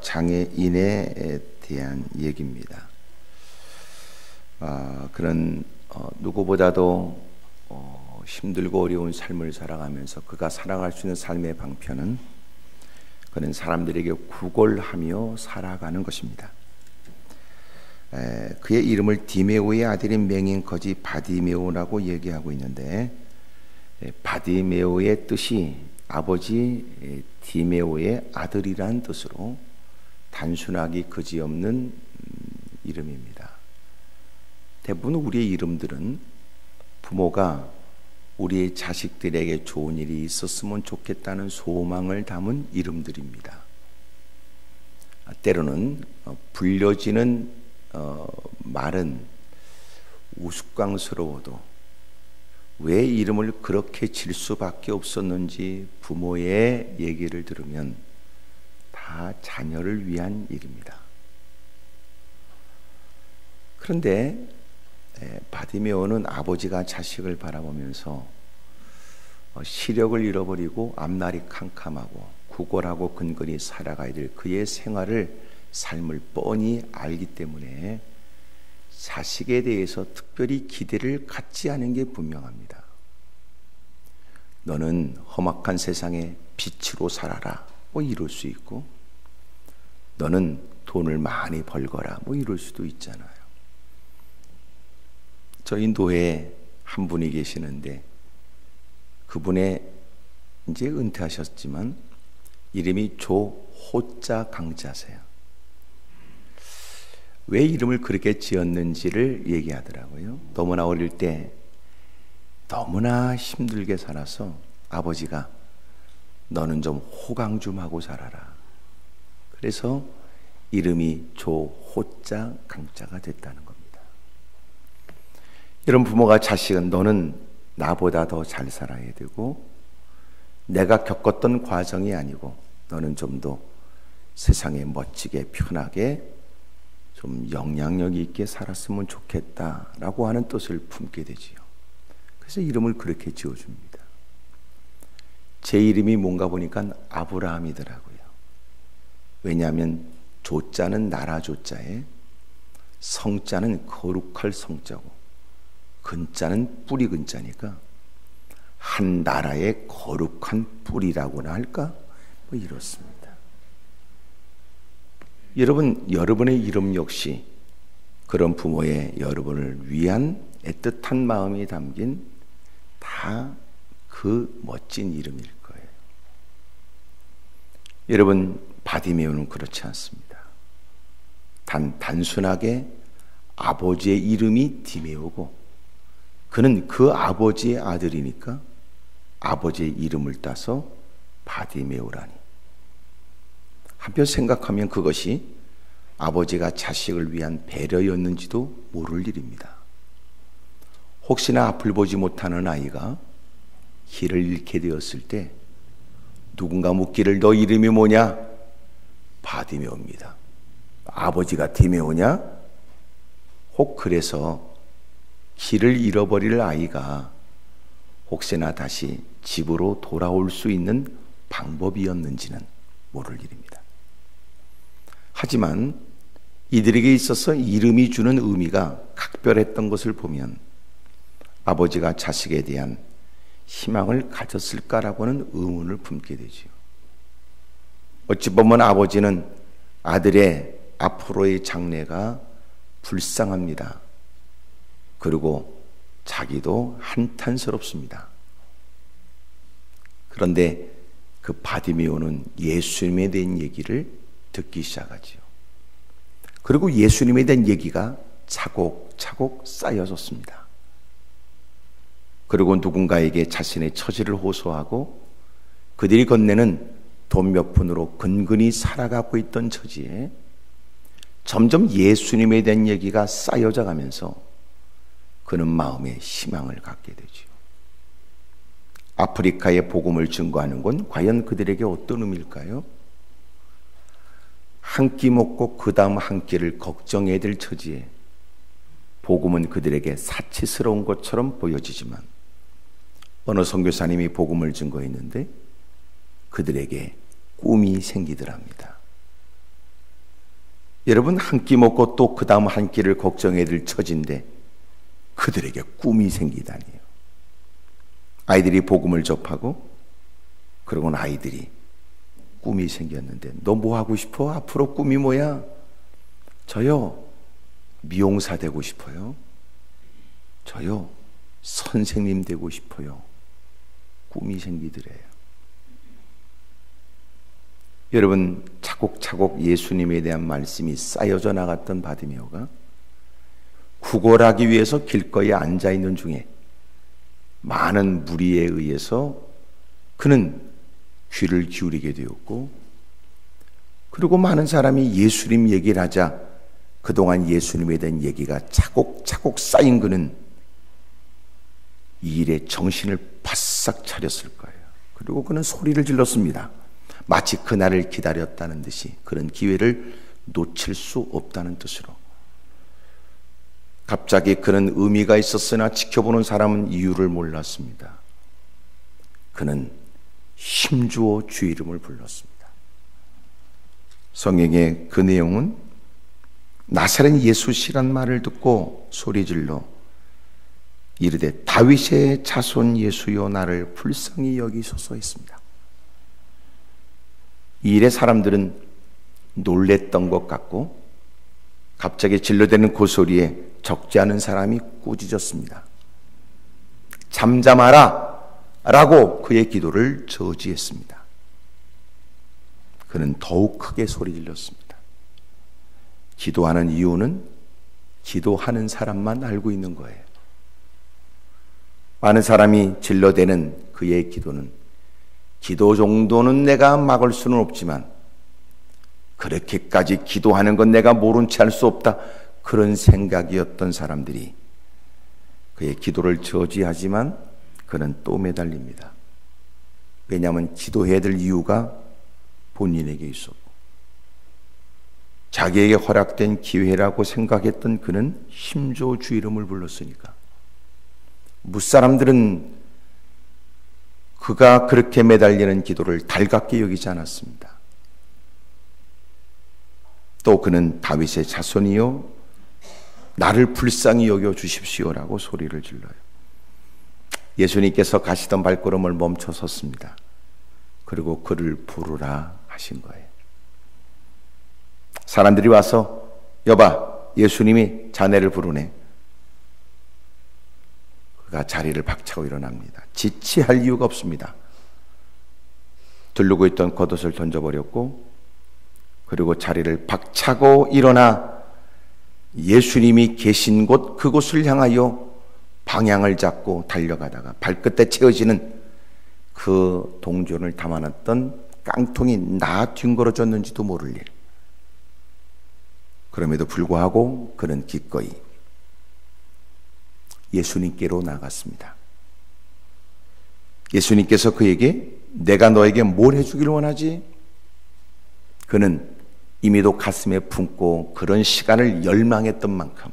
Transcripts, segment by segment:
장애인에 대한 얘기입니다. 그는 누구보다도 힘들고 어려운 삶을 살아가면서 그가 살아갈 수 있는 삶의 방편은 그는 사람들에게 구걸하며 살아가는 것입니다. 그의 이름을 디메오의 아들인 맹인 거지 바디메오라고 얘기하고 있는데, 바디메오의 뜻이 아버지 디메오의 아들이라는 뜻으로 단순하기 그지없는 이름입니다. 대부분 우리의 이름들은 부모가 우리의 자식들에게 좋은 일이 있었으면 좋겠다는 소망을 담은 이름들입니다. 때로는 불려지는 말은 우스꽝스러워도 왜 이름을 그렇게 질 수밖에 없었는지 부모의 얘기를 들으면 다 자녀를 위한 일입니다. 그런데 바디메오는 아버지가 자식을 바라보면서 시력을 잃어버리고 앞날이 캄캄하고 구걸하고 근근히 살아가야 될 그의 삶을 뻔히 알기 때문에 자식에 대해서 특별히 기대를 갖지 않은 게 분명합니다. 너는 험악한 세상에 빛으로 살아라, 이럴 수 있고, 너는 돈을 많이 벌거라, 이럴 수도 있잖아요. 저희 노회에 한 분이 계시는데, 그분의 이제 은퇴하셨지만 이름이 조호자 강자세요. 왜 이름을 그렇게 지었는지를 얘기하더라고요. 너무나 어릴 때 너무나 힘들게 살아서 아버지가 너는 좀 호강 좀 하고 살아라. 그래서 이름이 조호자 강자가 됐다는 겁니다. 이런 부모가 자식은 너는 나보다 더 잘 살아야 되고, 내가 겪었던 과정이 아니고 너는 좀 더 세상에 멋지게 편하게 좀 영향력 있게 살았으면 좋겠다라고 하는 뜻을 품게 되지요. 그래서 이름을 그렇게 지어줍니다. 제 이름이 뭔가 보니까 아브라함이더라고요. 왜냐하면 조자는 나라 조자에, 성자는 거룩할 성자고, 근자는 뿌리 근자니까 한 나라의 거룩한 뿌리라고나 할까? 이렇습니다. 여러분의 이름 역시 그런 부모의 여러분을 위한 애틋한 마음이 담긴 다 그 멋진 이름일 거예요. 여러분, 바디메오는 그렇지 않습니다. 단순하게 아버지의 이름이 디메오고, 그는 그 아버지의 아들이니까 아버지의 이름을 따서 바디메오라니. 한편 생각하면 그것이 아버지가 자식을 위한 배려였는지도 모를 일입니다. 혹시나 앞을 보지 못하는 아이가 길을 잃게 되었을 때 누군가 묻기를 너 이름이 뭐냐? 바디메오입니다. 아버지가 디메오냐? 혹 그래서 길을 잃어버릴 아이가 혹시나 다시 집으로 돌아올 수 있는 방법이었는지는 모를 일입니다. 하지만 이들에게 있어서 이름이 주는 의미가 각별했던 것을 보면 아버지가 자식에 대한 희망을 가졌을까라고는 의문을 품게 되지요. 어찌 보면 아버지는 아들의 앞으로의 장래가 불쌍합니다. 그리고 자기도 한탄스럽습니다. 그런데 그 바디메오는 예수님에 대한 얘기를 듣기 시작하지요. 그리고 예수님에 대한 얘기가 차곡차곡 쌓여졌습니다. 그리고 누군가에게 자신의 처지를 호소하고 그들이 건네는 돈 몇 푼으로 근근히 살아가고 있던 처지에 점점 예수님에 대한 얘기가 쌓여져 가면서 그는 마음에 희망을 갖게 되죠. 아프리카의 복음을 증거하는 건 과연 그들에게 어떤 의미일까요? 한 끼 먹고 그 다음 한 끼를 걱정해야 될 처지에 복음은 그들에게 사치스러운 것처럼 보여지지만 어느 선교사님이 복음을 증거했는데 그들에게 꿈이 생기더랍니다. 여러분, 한 끼 먹고 또 그 다음 한 끼를 걱정해야 될 처지인데 그들에게 꿈이 생기다니요. 아이들이 복음을 접하고 그러고는 아이들이 꿈이 생겼는데 너 뭐 하고 싶어? 앞으로 꿈이 뭐야? 저요, 미용사 되고 싶어요. 저요, 선생님 되고 싶어요. 꿈이 생기더래요. 여러분, 차곡차곡 예수님에 대한 말씀이 쌓여져 나갔던 바디메오가 구걸하기 위해서 길거리에 앉아있는 중에 많은 무리에 의해서 그는 귀를 기울이게 되었고, 그리고 많은 사람이 예수님 얘기를 하자 그동안 예수님에 대한 얘기가 차곡차곡 쌓인 그는 이 일에 정신을 바싹 차렸을 거예요. 그리고 그는 소리를 질렀습니다. 마치 그날을 기다렸다는 듯이, 그런 기회를 놓칠 수 없다는 뜻으로. 갑자기 그는 의미가 있었으나 지켜보는 사람은 이유를 몰랐습니다. 그는 힘주어 주 이름을 불렀습니다. 성경의 그 내용은 나사렛 예수시란 말을 듣고 소리질러 이르되 다윗의 자손 예수여 나를 불쌍히 여기소서 했습니다. 이 일에 사람들은 놀랬던 것 같고 갑자기 질러대는 그 소리에 적지 않은 사람이 꾸짖었습니다. 잠잠하라 라고 그의 기도를 저지했습니다. 그는 더욱 크게 소리 질렀습니다. 기도하는 이유는 기도하는 사람만 알고 있는 거예요. 많은 사람이 질러대는 그의 기도는 기도 정도는 내가 막을 수는 없지만 그렇게까지 기도하는 건 내가 모른 채 할 수 없다, 그런 생각이었던 사람들이 그의 기도를 저지하지만 그는 또 매달립니다. 왜냐하면 기도해야 될 이유가 본인에게 있었고 자기에게 허락된 기회라고 생각했던 그는 힘줘 주 이름을 불렀으니까 무사람들은 그가 그렇게 매달리는 기도를 달갑게 여기지 않았습니다. 또 그는 다윗의 자손이요 나를 불쌍히 여겨 주십시오라고 소리를 질러요. 예수님께서 가시던 발걸음을 멈춰 섰습니다. 그리고 그를 부르라 하신 거예요. 사람들이 와서 여봐, 예수님이 자네를 부르네. 그가 자리를 박차고 일어납니다. 지체할 이유가 없습니다. 들르고 있던 겉옷을 던져버렸고 그리고 자리를 박차고 일어나 예수님이 계신 곳 그곳을 향하여 방향을 잡고 달려가다가 발끝에 채워지는 그 동전을 담아놨던 깡통이 나 뒹굴어졌는지도 모를 일. 그럼에도 불구하고 그는 기꺼이 예수님께로 나갔습니다. 예수님께서 그에게 내가 너에게 뭘 해주길 원하지? 그는 이미도 가슴에 품고 그런 시간을 열망했던 만큼,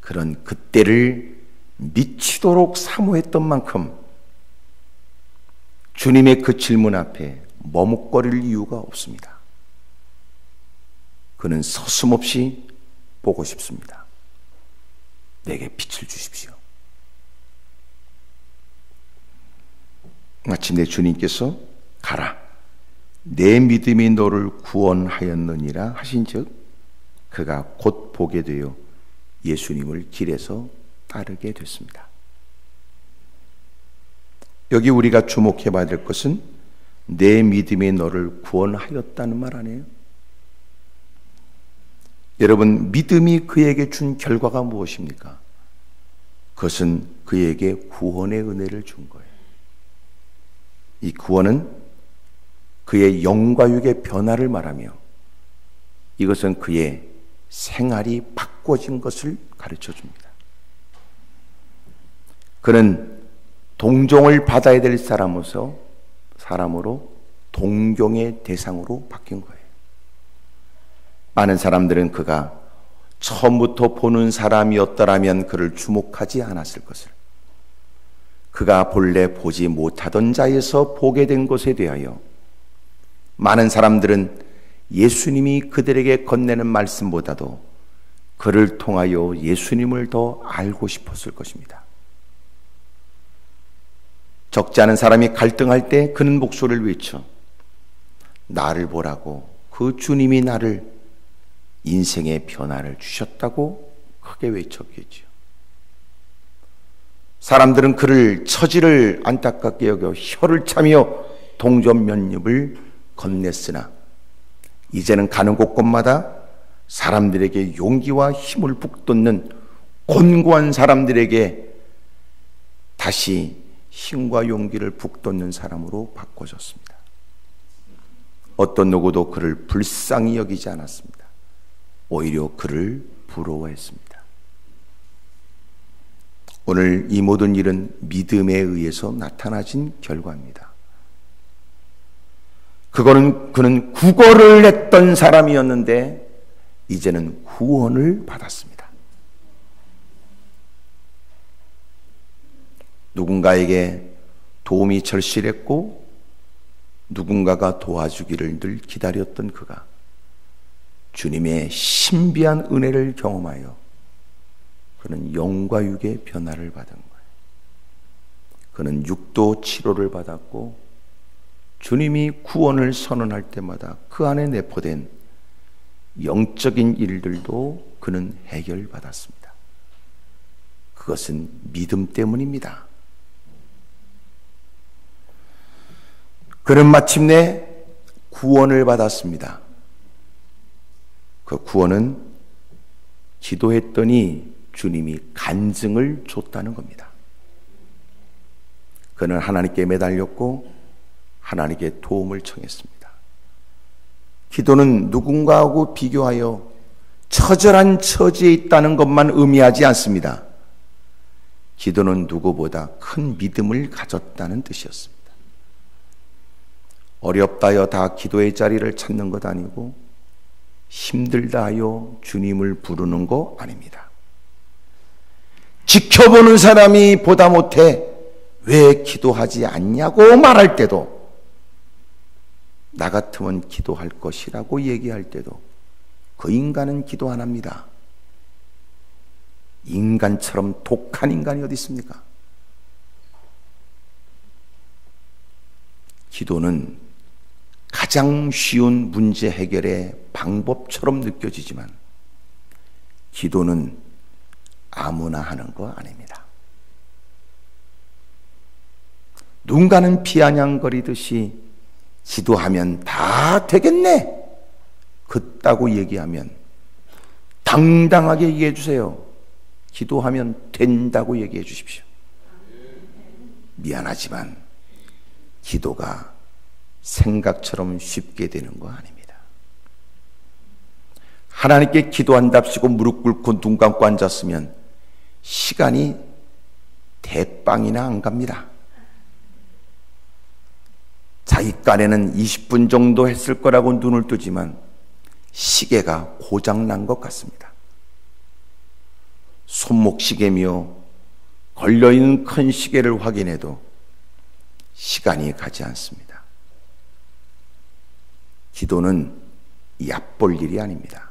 그런 그때를 미치도록 사모했던 만큼 주님의 그 질문 앞에 머뭇거릴 이유가 없습니다. 그는 서슴없이 보고 싶습니다. 내게 빛을 주십시오. 마침내 주님께서 가라, 내 믿음이 너를 구원하였느니라 하신즉 그가 곧 보게 되어 예수님을 길에서 따르게 됐습니다. 여기 우리가 주목해 봐야 될 것은 내 믿음이 너를 구원하였다는 말 아니에요? 여러분, 믿음이 그에게 준 결과가 무엇입니까? 그것은 그에게 구원의 은혜를 준 거예요. 이 구원은 그의 영과 육의 변화를 말하며 이것은 그의 생활이 바꿔진 것을 가르쳐 줍니다. 그는 동정을 받아야 될 사람으로 동경의 대상으로 바뀐 거예요. 많은 사람들은 그가 처음부터 보는 사람이었더라면 그를 주목하지 않았을 것을, 그가 본래 보지 못하던 자에서 보게 된 것에 대하여 많은 사람들은 예수님이 그들에게 건네는 말씀보다도 그를 통하여 예수님을 더 알고 싶었을 것입니다. 적지 않은 사람이 갈등할 때 그는 목소리를 외쳐 나를 보라고, 그 주님이 나를 인생의 변화를 주셨다고 크게 외쳤겠죠. 사람들은 그를 처지를 안타깝게 여겨 혀를 차며 동전면입을 건넸으나 이제는 가는 곳곳마다 사람들에게 용기와 힘을 북돋는 곤고한 사람들에게 다시 힘과 용기를 북돋는 사람으로 바꿔졌습니다. 어떤 누구도 그를 불쌍히 여기지 않았습니다. 오히려 그를 부러워했습니다. 오늘 이 모든 일은 믿음에 의해서 나타나진 결과입니다. 그는 구걸을 했던 사람이었는데 이제는 구원을 받았습니다. 누군가에게 도움이 절실했고 누군가가 도와주기를 늘 기다렸던 그가 주님의 신비한 은혜를 경험하여 그는 영과 육의 변화를 받은 거예요. 그는 육도 치료를 받았고 주님이 구원을 선언할 때마다 그 안에 내포된 영적인 일들도 그는 해결받았습니다. 그것은 믿음 때문입니다. 그는 마침내 구원을 받았습니다. 그 구원은 기도했더니 주님이 간증을 줬다는 겁니다. 그는 하나님께 매달렸고 하나님께 도움을 청했습니다. 기도는 누군가하고 비교하여 처절한 처지에 있다는 것만 의미하지 않습니다. 기도는 누구보다 큰 믿음을 가졌다는 뜻이었습니다. 어렵다 하여 다 기도의 자리를 찾는 것 아니고 힘들다 하여 주님을 부르는 거 아닙니다. 지켜보는 사람이 보다 못해 왜 기도하지 않냐고 말할 때도, 나 같으면 기도할 것이라고 얘기할 때도 그 인간은 기도 안 합니다. 인간처럼 독한 인간이 어디 있습니까? 기도는 가장 쉬운 문제 해결의 방법처럼 느껴지지만 기도는 아무나 하는 거 아닙니다. 누군가는 비아냥거리듯이 기도하면 다 되겠네 그따구 얘기하면 당당하게 얘기해 주세요. 기도하면 된다고 얘기해 주십시오. 미안하지만 기도가 생각처럼 쉽게 되는 거 아닙니다. 하나님께 기도한답시고 무릎 꿇고 눈 감고 앉았으면 시간이 대빵이나 안 갑니다. 자기 깐에는 20분 정도 했을 거라고 눈을 뜨지만 시계가 고장난 것 같습니다. 손목시계며 걸려있는 큰 시계를 확인해도 시간이 가지 않습니다. 기도는 얕볼 일이 아닙니다.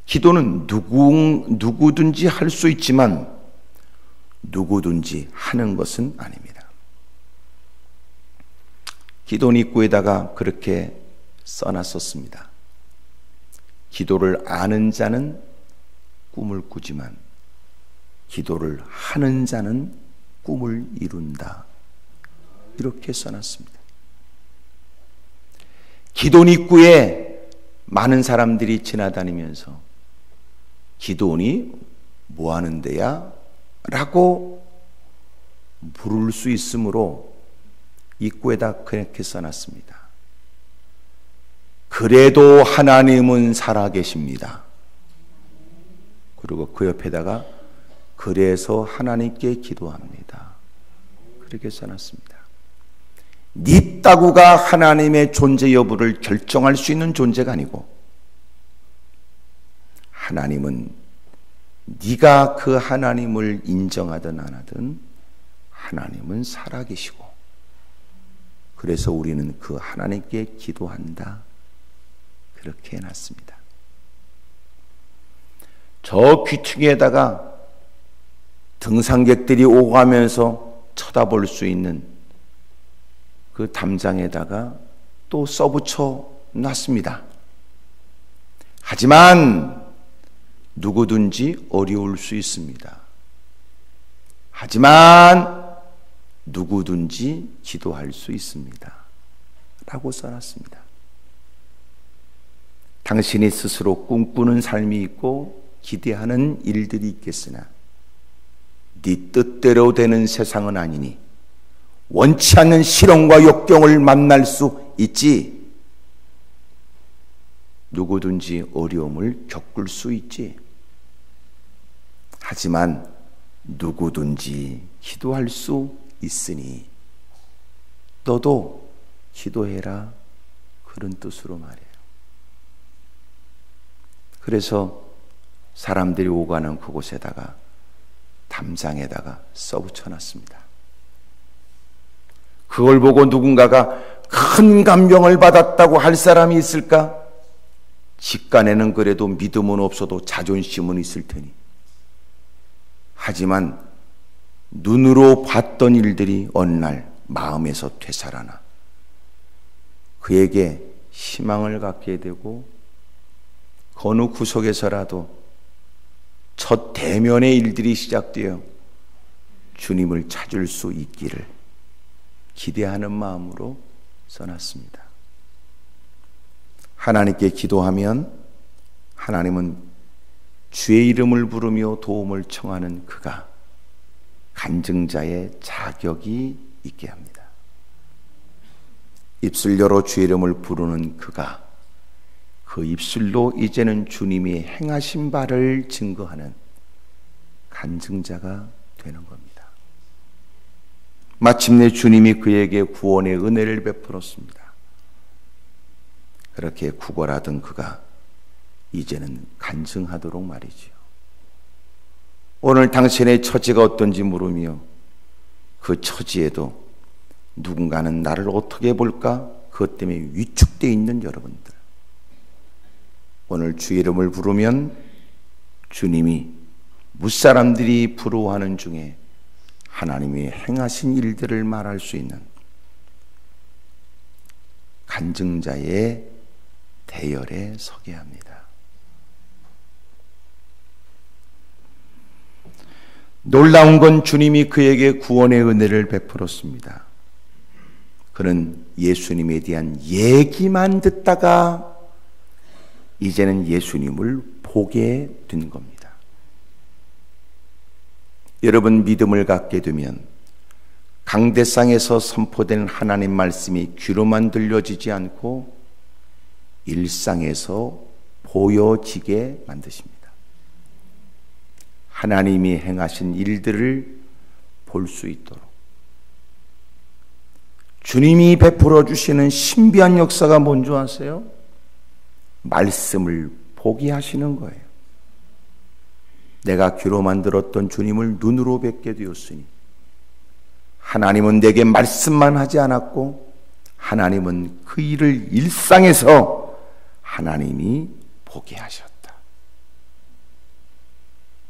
기도는 누구든지 할 수 있지만 누구든지 하는 것은 아닙니다. 기도원 입구에다가 그렇게 써놨었습니다. 기도를 아는 자는 꿈을 꾸지만 기도를 하는 자는 꿈을 이룬다. 이렇게 써놨습니다. 기도원 입구에 많은 사람들이 지나다니면서 기도원이 뭐 하는 데야? 라고 물을 수 있으므로 입구에다 그렇게 써놨습니다. 그래도 하나님은 살아계십니다. 그리고 그 옆에다가 그래서 하나님께 기도합니다. 그렇게 써놨습니다. 네 따구가 하나님의 존재 여부를 결정할 수 있는 존재가 아니고 하나님은 네가 그 하나님을 인정하든 안 하든 하나님은 살아계시고 그래서 우리는 그 하나님께 기도한다. 그렇게 해놨습니다. 저 귀퉁이에다가 등산객들이 오가면서 쳐다볼 수 있는 그 담장에다가 또 써붙여 놨습니다. 하지만 누구든지 어려울 수 있습니다. 하지만 누구든지 기도할 수 있습니다. 라고 써놨습니다. 당신이 스스로 꿈꾸는 삶이 있고 기대하는 일들이 있겠으나 네 뜻대로 되는 세상은 아니니 원치 않는 시련과 역경을 만날 수 있지. 누구든지 어려움을 겪을 수 있지. 하지만 누구든지 기도할 수 있으니 너도 기도해라. 그런 뜻으로 말해요. 그래서 사람들이 오가는 그곳에다가 담장에다가 써붙여 놨습니다. 그걸 보고 누군가가 큰 감명을 받았다고 할 사람이 있을까? 직간에는 그래도 믿음은 없어도 자존심은 있을 테니. 하지만 눈으로 봤던 일들이 어느 날 마음에서 되살아나 그에게 희망을 갖게 되고 어느 구석에서라도 첫 대면의 일들이 시작되어 주님을 찾을 수 있기를 기대하는 마음으로 써놨습니다. 하나님께 기도하면 하나님은 주의 이름을 부르며 도움을 청하는 그가 간증자의 자격이 있게 합니다. 입술 열어 주의 이름을 부르는 그가 그 입술로 이제는 주님이 행하신 바를 증거하는 간증자가 되는 겁니다. 마침내 주님이 그에게 구원의 은혜를 베풀었습니다. 그렇게 구걸하던 그가 이제는 간증하도록 말이지요. 오늘 당신의 처지가 어떤지 물으며 그 처지에도 누군가는 나를 어떻게 볼까? 그것 때문에 위축되어 있는 여러분들, 오늘 주의 이름을 부르면 주님이 무사람들이 부러워하는 중에 하나님이 행하신 일들을 말할 수 있는 간증자의 대열에 서게 합니다. 놀라운 건 주님이 그에게 구원의 은혜를 베풀었습니다. 그는 예수님에 대한 얘기만 듣다가 이제는 예수님을 보게 된 겁니다. 여러분, 믿음을 갖게 되면 강대상에서 선포된 하나님 말씀이 귀로만 들려지지 않고 일상에서 보여지게 만드십니다. 하나님이 행하신 일들을 볼 수 있도록 주님이 베풀어 주시는 신비한 역사가 뭔지 아세요? 말씀을 보게 하시는 거예요. 내가 귀로만 들었던 주님을 눈으로 뵙게 되었으니 하나님은 내게 말씀만 하지 않았고 하나님은 그 일을 일상에서 하나님이 보게 하셨다.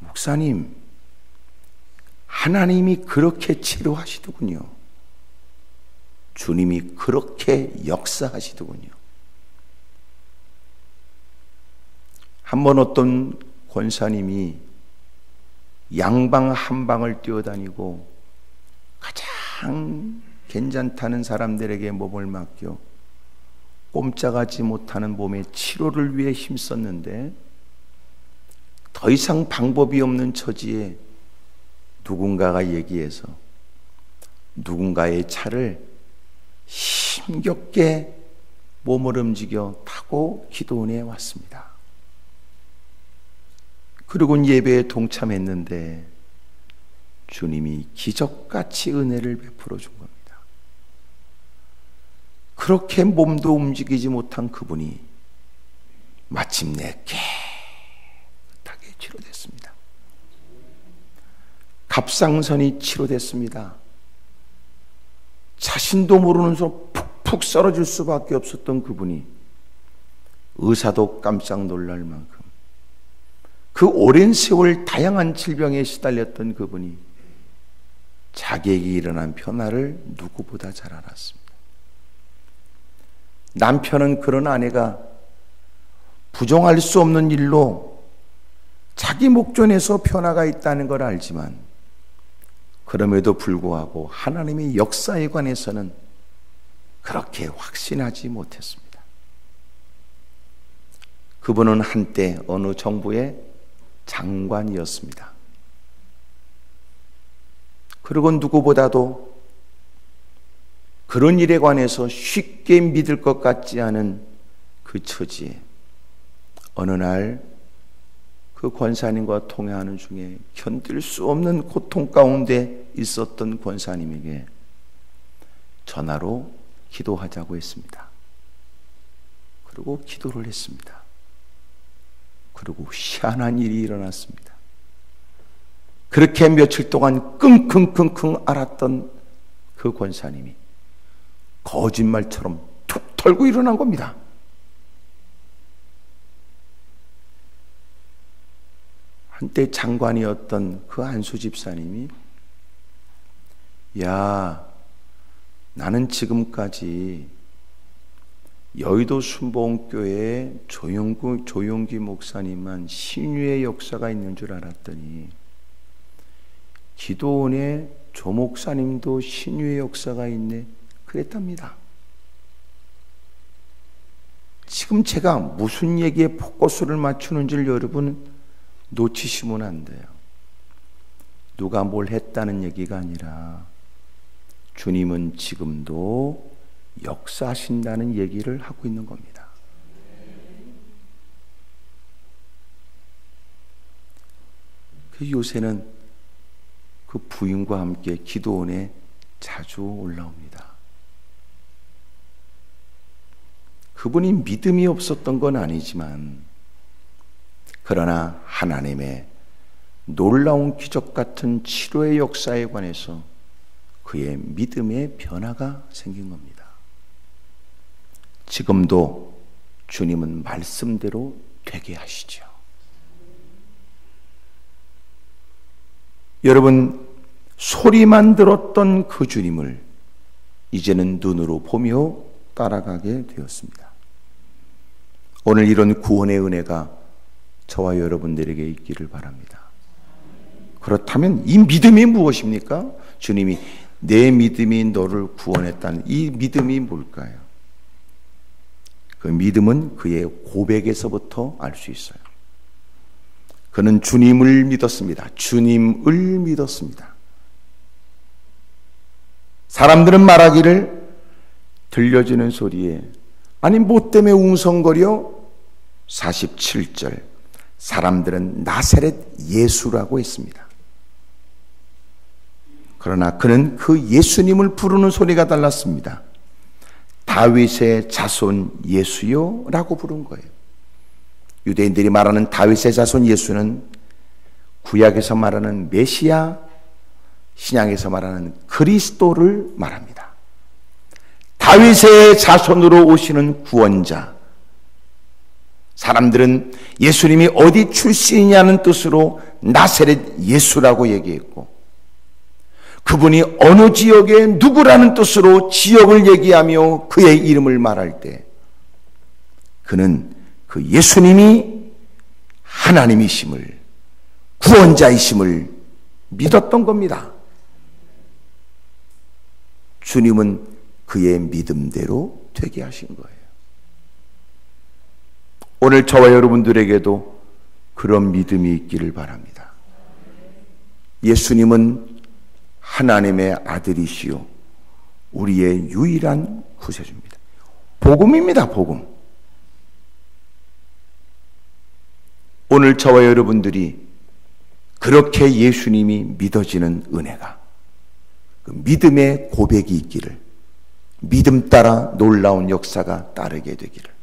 목사님, 하나님이 그렇게 치료하시더군요. 주님이 그렇게 역사하시더군요. 한번 어떤 권사님이 양방 한 방을 뛰어다니고 가장 괜찮다는 사람들에게 몸을 맡겨 꼼짝하지 못하는 몸의 치료를 위해 힘썼는데 더 이상 방법이 없는 처지에 누군가가 얘기해서 누군가의 차를 힘겹게 몸을 움직여 타고 기도원에 왔습니다. 그리고 예배에 동참했는데 주님이 기적같이 은혜를 베풀어 준 겁니다. 그렇게 몸도 움직이지 못한 그분이 마침내 깨끗하게 치료됐습니다. 갑상선이 치료됐습니다. 자신도 모르는 소 푹푹 썰어질 수밖에 없었던 그분이 의사도 깜짝 놀랄 만큼 그 오랜 세월 다양한 질병에 시달렸던 그분이 자기에게 일어난 변화를 누구보다 잘 알았습니다. 남편은 그런 아내가 부정할 수 없는 일로 자기 목전에서 변화가 있다는 걸 알지만 그럼에도 불구하고 하나님의 역사에 관해서는 그렇게 확신하지 못했습니다. 그분은 한때 어느 정부의 장관이었습니다. 그리고 누구보다도 그런 일에 관해서 쉽게 믿을 것 같지 않은 그 처지에 어느 날 그 권사님과 통화하는 중에 견딜 수 없는 고통 가운데 있었던 권사님에게 전화로 기도하자고 했습니다. 그리고 기도를 했습니다. 그리고 희한한 일이 일어났습니다. 그렇게 며칠 동안 끙끙끙끙 앓았던 그 권사님이 거짓말처럼 툭 털고 일어난 겁니다. 한때 장관이었던 그 안수 집사님이 야, 나는 지금까지 여의도 순복음교회에 조용기 목사님만 신유의 역사가 있는 줄 알았더니 기도원의 조 목사님도 신유의 역사가 있네 그랬답니다. 지금 제가 무슨 얘기에 포커스를 맞추는지를 여러분 놓치시면 안 돼요. 누가 뭘 했다는 얘기가 아니라 주님은 지금도 역사하신다는 얘기를 하고 있는 겁니다. 요새는 그 부인과 함께 기도원에 자주 올라옵니다. 그분이 믿음이 없었던 건 아니지만 그러나 하나님의 놀라운 기적 같은 치료의 역사에 관해서 그의 믿음의 변화가 생긴 겁니다. 지금도 주님은 말씀대로 되게 하시죠. 여러분, 소리만 들었던 그 주님을 이제는 눈으로 보며 따라가게 되었습니다. 오늘 이런 구원의 은혜가 저와 여러분들에게 있기를 바랍니다. 그렇다면 이 믿음이 무엇입니까? 주님이 내 믿음이 너를 구원했다는 이 믿음이 뭘까요? 그 믿음은 그의 고백에서부터 알 수 있어요. 그는 주님을 믿었습니다. 주님을 믿었습니다. 사람들은 말하기를 들려지는 소리에 아니 뭐 때문에 웅성거려? 47절 사람들은 나사렛 예수라고 했습니다. 그러나 그는 그 예수님을 부르는 소리가 달랐습니다. 다윗의 자손 예수요 라고 부른 거예요. 유대인들이 말하는 다윗의 자손 예수는 구약에서 말하는 메시아, 신약에서 말하는 그리스도를 말합니다. 다윗의 자손으로 오시는 구원자. 사람들은 예수님이 어디 출신이냐는 뜻으로 나사렛 예수라고 얘기했고 그분이 어느 지역의 누구라는 뜻으로 지역을 얘기하며 그의 이름을 말할 때 그는 그 예수님이 하나님이심을 구원자이심을 믿었던 겁니다. 주님은 그의 믿음대로 되게 하신 거예요. 오늘 저와 여러분들에게도 그런 믿음이 있기를 바랍니다. 예수님은 하나님의 아들이시요 우리의 유일한 구세주입니다. 복음입니다. 복음. 오늘 저와 여러분들이 그렇게 예수님이 믿어지는 은혜가 그 믿음의 고백이 있기를 믿음 따라 놀라운 역사가 따르게 되기를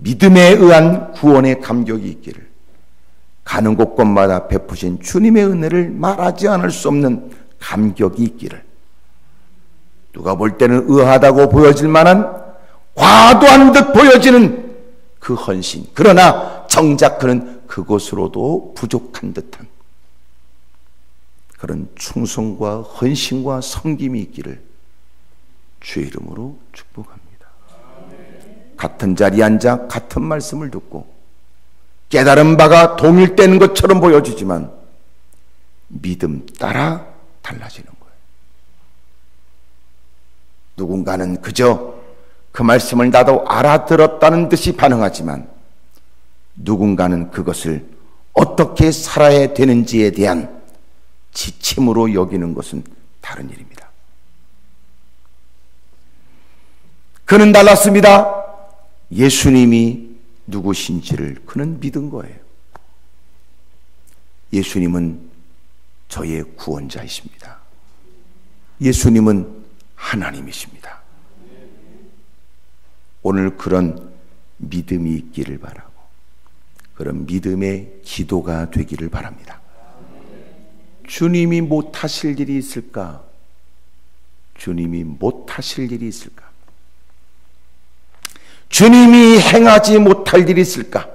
믿음에 의한 구원의 감격이 있기를 가는 곳곳마다 베푸신 주님의 은혜를 말하지 않을 수 없는 감격이 있기를 누가 볼 때는 의아하다고 보여질 만한 과도한 듯 보여지는 그 헌신, 그러나 정작 그는 그것으로도 부족한 듯한 그런 충성과 헌신과 섬김이 있기를 주의 이름으로 축복합니다. 같은 자리에 앉아 같은 말씀을 듣고 깨달은 바가 동일되는 것처럼 보여지지만 믿음 따라 달라지는 거예요. 누군가는 그저 그 말씀을 나도 알아들었다는 듯이 반응하지만 누군가는 그것을 어떻게 살아야 되는지에 대한 지침으로 여기는 것은 다른 일입니다. 그는 달랐습니다. 예수님이 누구신지를 그는 믿은 거예요. 예수님은 저의 구원자이십니다. 예수님은 하나님이십니다. 오늘 그런 믿음이 있기를 바라고 그런 믿음의 기도가 되기를 바랍니다. 주님이 못하실 일이 있을까? 주님이 못하실 일이 있을까? 주님이 행하지 못할 일이 있을까?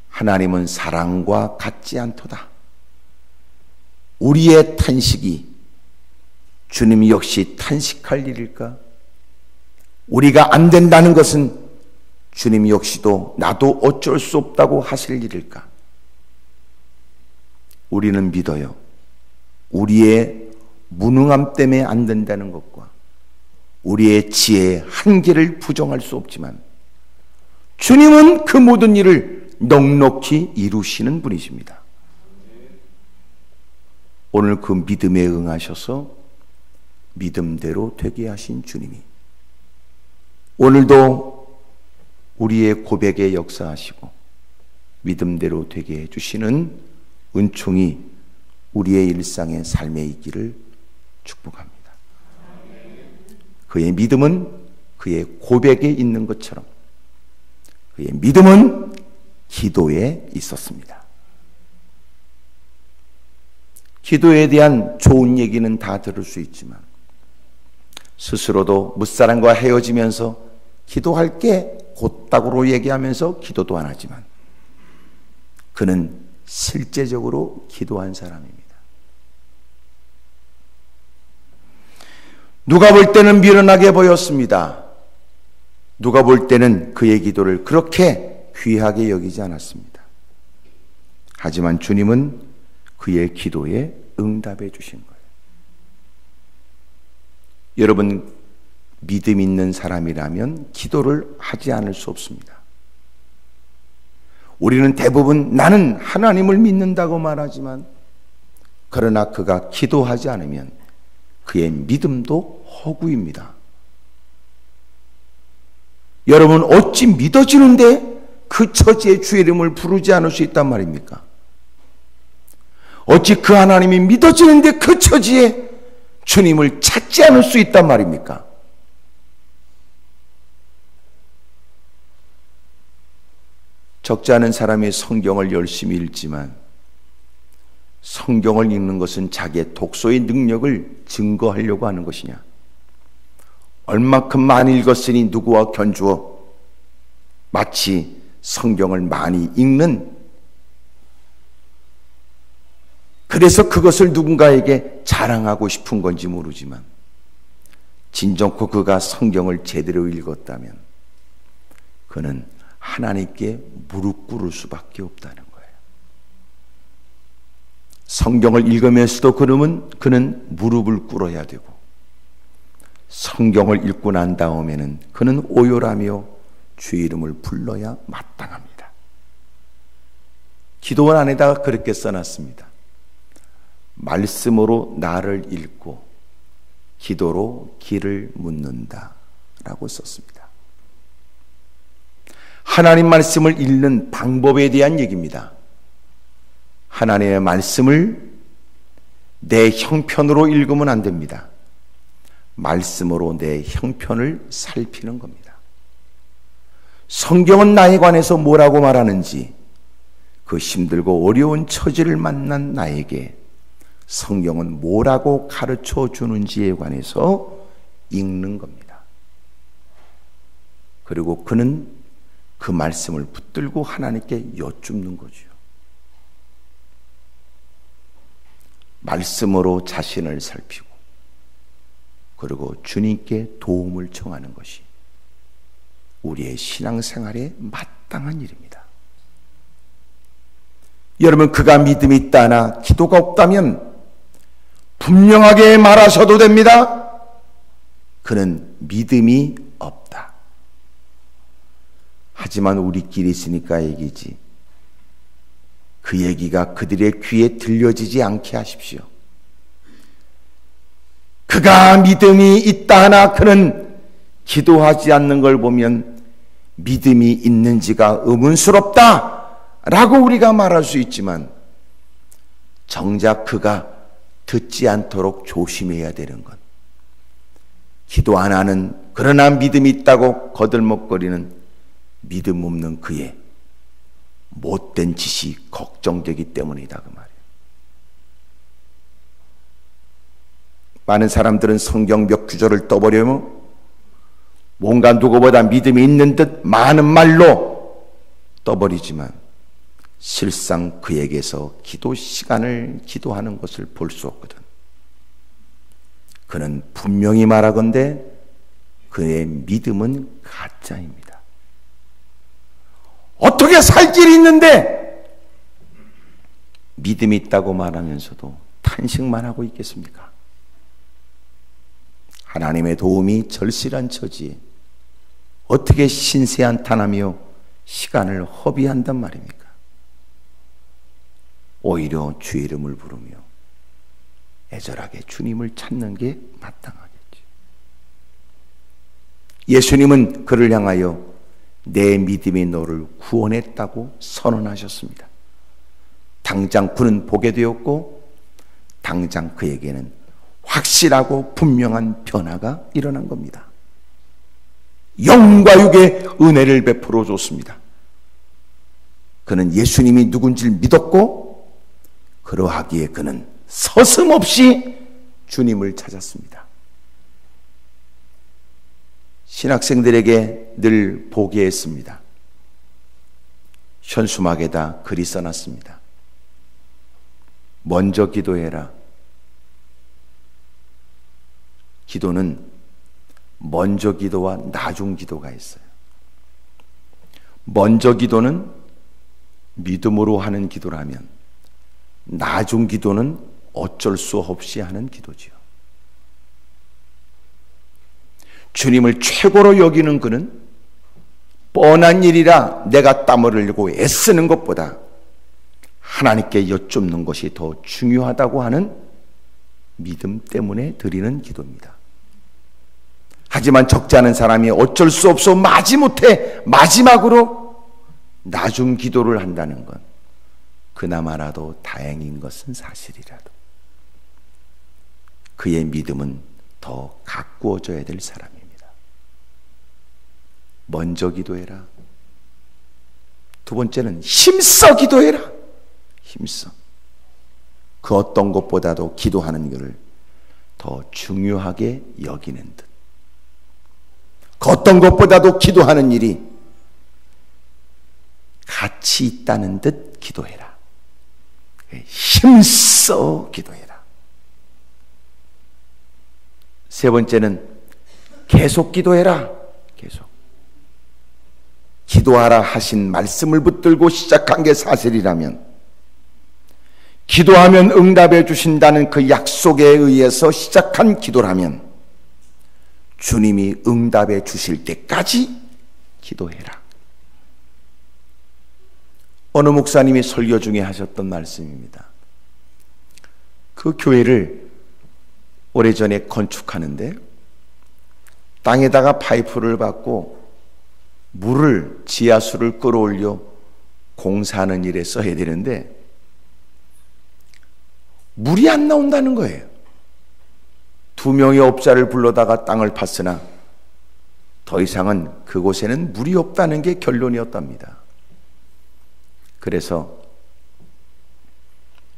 하나님은 사랑과 같지 않도다. 우리의 탄식이 주님 역시 탄식할 일일까? 우리가 안 된다는 것은 주님 역시도 나도 어쩔 수 없다고 하실 일일까? 우리는 믿어요. 우리의 무능함 때문에 안 된다는 것과 우리의 지혜의 한계를 부정할 수 없지만 주님은 그 모든 일을 넉넉히 이루시는 분이십니다. 오늘 그 믿음에 응하셔서 믿음대로 되게 하신 주님이 오늘도 우리의 고백에 역사하시고 믿음대로 되게 해주시는 은총이 우리의 일상의 삶에 있기를 축복합니다. 그의 믿음은 그의 고백에 있는 것처럼 그의 믿음은 기도에 있었습니다. 기도에 대한 좋은 얘기는 다 들을 수 있지만 스스로도 무사람과 헤어지면서 기도할게 곧다구로 얘기하면서 기도도 안 하지만 그는 실제적으로 기도한 사람입니다. 누가 볼 때는 미련하게 보였습니다. 누가 볼 때는 그의 기도를 그렇게 귀하게 여기지 않았습니다. 하지만 주님은 그의 기도에 응답해 주신 거예요. 여러분, 믿음 있는 사람이라면 기도를 하지 않을 수 없습니다. 우리는 대부분 나는 하나님을 믿는다고 말하지만 그러나 그가 기도하지 않으면 그의 믿음도 허구입니다. 여러분, 어찌 믿어지는데 그 처지에 주의 이름을 부르지 않을 수 있단 말입니까? 어찌 그 하나님이 믿어지는데 그 처지에 주님을 찾지 않을 수 있단 말입니까? 적지 않은 사람이 성경을 열심히 읽지만 성경을 읽는 것은 자기의 독서의 능력을 증거하려고 하는 것이냐? 얼마큼 많이 읽었으니 누구와 견주어 마치 성경을 많이 읽는, 그래서 그것을 누군가에게 자랑하고 싶은 건지 모르지만 진정코 그가 성경을 제대로 읽었다면 그는 하나님께 무릎 꿇을 수밖에 없다는 거예요. 성경을 읽으면서도 그는 무릎을 꿇어야 되고 성경을 읽고 난 다음에는 그는 오열하며 주의 이름을 불러야 마땅합니다. 기도원 안에다가 그렇게 써놨습니다. 말씀으로 나를 읽고 기도로 길을 묻는다 라고 썼습니다. 하나님 말씀을 읽는 방법에 대한 얘기입니다. 하나님의 말씀을 내 형편으로 읽으면 안 됩니다. 말씀으로 내 형편을 살피는 겁니다. 성경은 나에 관해서 뭐라고 말하는지, 그 힘들고 어려운 처지를 만난 나에게 성경은 뭐라고 가르쳐 주는지에 관해서 읽는 겁니다. 그리고 그는 그 말씀을 붙들고 하나님께 여쭙는 거죠. 말씀으로 자신을 살피고 그리고 주님께 도움을 청하는 것이 우리의 신앙생활에 마땅한 일입니다. 여러분, 그가 믿음이 있다나 기도가 없다면 분명하게 말하셔도 됩니다. 그는 믿음이 없다. 하지만 우리끼리 있으니까 얘기지, 그 얘기가 그들의 귀에 들려지지 않게 하십시오. 그가 믿음이 있다 하나 그는 기도하지 않는 걸 보면 믿음이 있는지가 의문스럽다 라고 우리가 말할 수 있지만, 정작 그가 듣지 않도록 조심해야 되는 건, 기도 안 하는 그러나 믿음이 있다고 거들먹거리는 믿음 없는 그의 못된 짓이 걱정되기 때문이다, 그 말이에요. 많은 사람들은 성경 몇 구절을 떠보려면 뭔가 누구보다 믿음이 있는 듯 많은 말로 떠버리지만 실상 그에게서 기도 시간을 기도하는 것을 볼 수 없거든. 그는 분명히 말하건대 그의 믿음은 가짜입니다. 어떻게 살 길이 있는데 믿음이 있다고 말하면서도 탄식만 하고 있겠습니까? 하나님의 도움이 절실한 처지에 어떻게 신세한탄하며 시간을 허비한단 말입니까? 오히려 주의 이름을 부르며 애절하게 주님을 찾는 게 마땅하겠지. 예수님은 그를 향하여 내 믿음이 너를 구원했다고 선언하셨습니다. 당장 그는 보게 되었고 당장 그에게는 확실하고 분명한 변화가 일어난 겁니다. 영과 육의 은혜를 베풀어 줬습니다. 그는 예수님이 누군지를 믿었고 그러하기에 그는 서슴없이 주님을 찾았습니다. 신학생들에게 늘 보게 했습니다. 현수막에다 글이 써놨습니다. 먼저 기도해라. 기도는 먼저 기도와 나중 기도가 있어요. 먼저 기도는 믿음으로 하는 기도라면 나중 기도는 어쩔 수 없이 하는 기도지요. 주님을 최고로 여기는 그는 뻔한 일이라 내가 땀을 흘리고 애쓰는 것보다 하나님께 여쭙는 것이 더 중요하다고 하는 믿음 때문에 드리는 기도입니다. 하지만 적지 않은 사람이 어쩔 수 없어 마지못해 마지막으로 나중 기도를 한다는 건 그나마라도 다행인 것은 사실이라도 그의 믿음은 더 가꾸어져야 될 사람입니다. 먼저 기도해라. 두 번째는 힘써 기도해라. 힘써. 그 어떤 것보다도 기도하는 것을 더 중요하게 여기는 듯, 그 어떤 것보다도 기도하는 일이 가치 있다는 듯 기도해라. 힘써 기도해라. 세 번째는 계속 기도해라. 계속. 기도하라 하신 말씀을 붙들고 시작한 게 사실이라면, 기도하면 응답해 주신다는 그 약속에 의해서 시작한 기도라면 주님이 응답해 주실 때까지 기도해라. 어느 목사님이 설교 중에 하셨던 말씀입니다. 그 교회를 오래전에 건축하는데 땅에다가 파이프를 받고 물을, 지하수를 끌어올려 공사하는 일에 써야 되는데 물이 안 나온다는 거예요. 2명의 업자를 불러다가 땅을 팠으나 더 이상은 그곳에는 물이 없다는 게 결론이었답니다. 그래서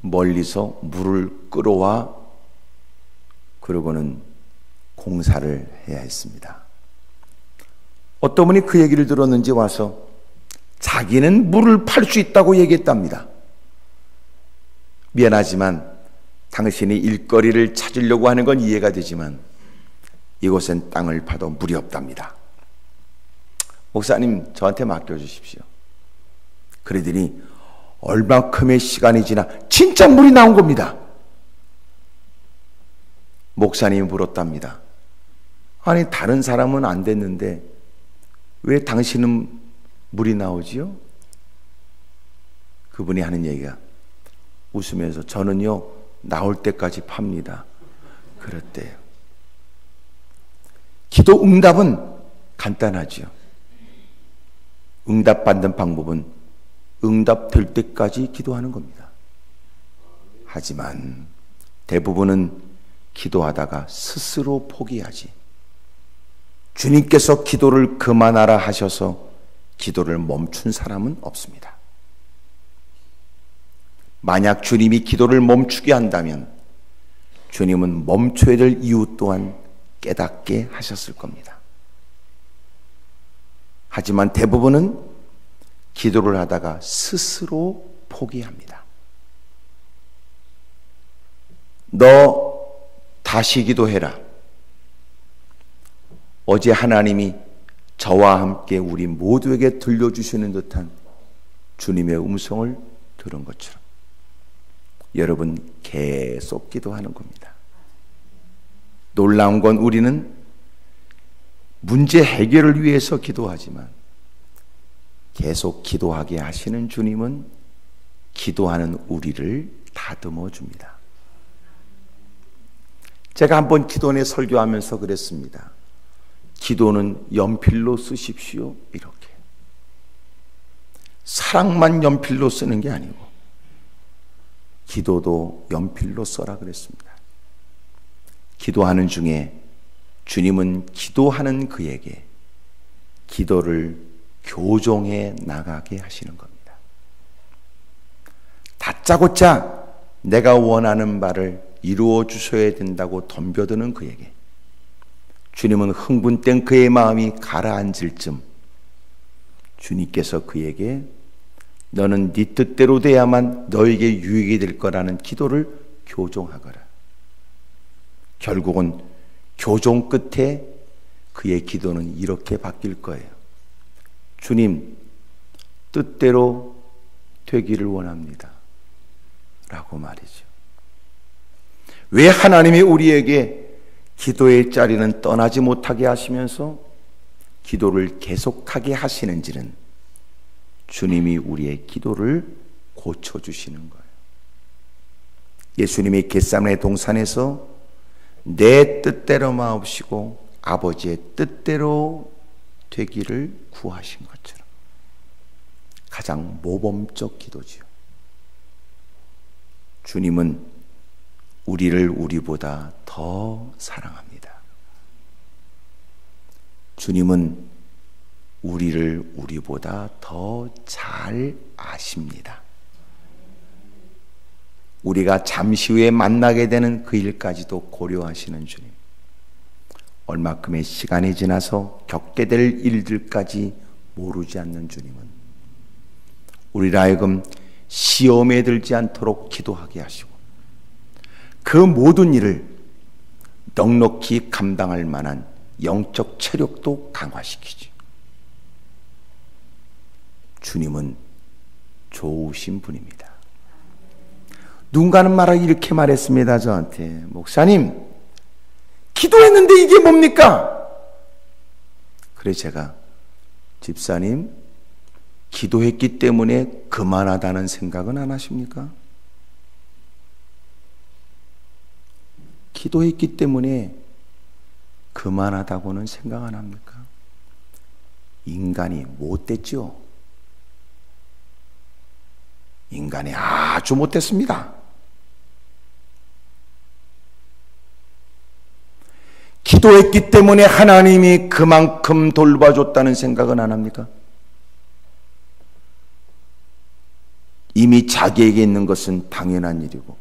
멀리서 물을 끌어와 그러고는 공사를 해야 했습니다. 어떤 분이 그 얘기를 들었는지 와서 자기는 물을 팔 수 있다고 얘기했답니다. 미안하지만 당신이 일거리를 찾으려고 하는 건 이해가 되지만 이곳엔 땅을 파도 물이 없답니다. 목사님, 저한테 맡겨주십시오. 그러더니 얼마큼의 시간이 지나 진짜 물이 나온 겁니다. 목사님이 물었답니다. 아니, 다른 사람은 안 됐는데 왜 당신은 물이 나오지요? 그분이 하는 얘기가 웃으면서 저는요 나올 때까지 팝니다. 그랬대요. 기도 응답은 간단하지요. 응답받는 방법은 응답될 때까지 기도하는 겁니다. 하지만 대부분은 기도하다가 스스로 포기하지. 주님께서 기도를 그만하라 하셔서 기도를 멈춘 사람은 없습니다. 만약 주님이 기도를 멈추게 한다면 주님은 멈춰야 될 이유 또한 깨닫게 하셨을 겁니다. 하지만 대부분은 기도를 하다가 스스로 포기합니다. 너 다시 기도해라. 어제 하나님이 저와 함께 우리 모두에게 들려주시는 듯한 주님의 음성을 들은 것처럼 여러분 계속 기도하는 겁니다. 놀라운 건 우리는 문제 해결을 위해서 기도하지만 계속 기도하게 하시는 주님은 기도하는 우리를 다듬어 줍니다. 제가 한번 기도원에 설교하면서 그랬습니다. 기도는 연필로 쓰십시오. 이렇게. 사랑만 연필로 쓰는 게 아니고 기도도 연필로 써라 그랬습니다. 기도하는 중에 주님은 기도하는 그에게 기도를 교정해 나가게 하시는 겁니다. 다짜고짜 내가 원하는 바를 이루어 주셔야 된다고 덤벼드는 그에게 주님은 흥분된 그의 마음이 가라앉을 쯤 주님께서 그에게 너는 네 뜻대로 돼야만 너에게 유익이 될 거라는 기도를 교정하거라. 결국은 교정 끝에 그의 기도는 이렇게 바뀔 거예요. 주님, 뜻대로 되기를 원합니다. 라고 말이죠. 왜 하나님이 우리에게 기도의 자리는 떠나지 못하게 하시면서 기도를 계속하게 하시는지는 주님이 우리의 기도를 고쳐주시는 거예요. 예수님이 겟세마네 동산에서 내 뜻대로 마옵시고 아버지의 뜻대로 되기를 구하신 것처럼 가장 모범적 기도지요. 주님은 우리를 우리보다 더 사랑합니다. 주님은 우리를 우리보다 더 잘 아십니다. 우리가 잠시 후에 만나게 되는 그 일까지도 고려하시는 주님. 얼마큼의 시간이 지나서 겪게 될 일들까지 모르지 않는 주님은 우리를 하여금 시험에 들지 않도록 기도하게 하시고 그 모든 일을 넉넉히 감당할 만한 영적 체력도 강화시키지. 주님은 좋으신 분입니다. 누군가는 이렇게 말했습니다. 저한테. 목사님, 기도했는데 이게 뭡니까? 그래서 제가 집사님, 기도했기 때문에 그만하다는 생각은 안 하십니까? 기도했기 때문에 그만하다고는 생각 안 합니까? 인간이 못됐죠. 인간이 아주 못됐습니다. 기도했기 때문에 하나님이 그만큼 돌봐줬다는 생각은 안 합니까? 이미 자기에게 있는 것은 당연한 일이고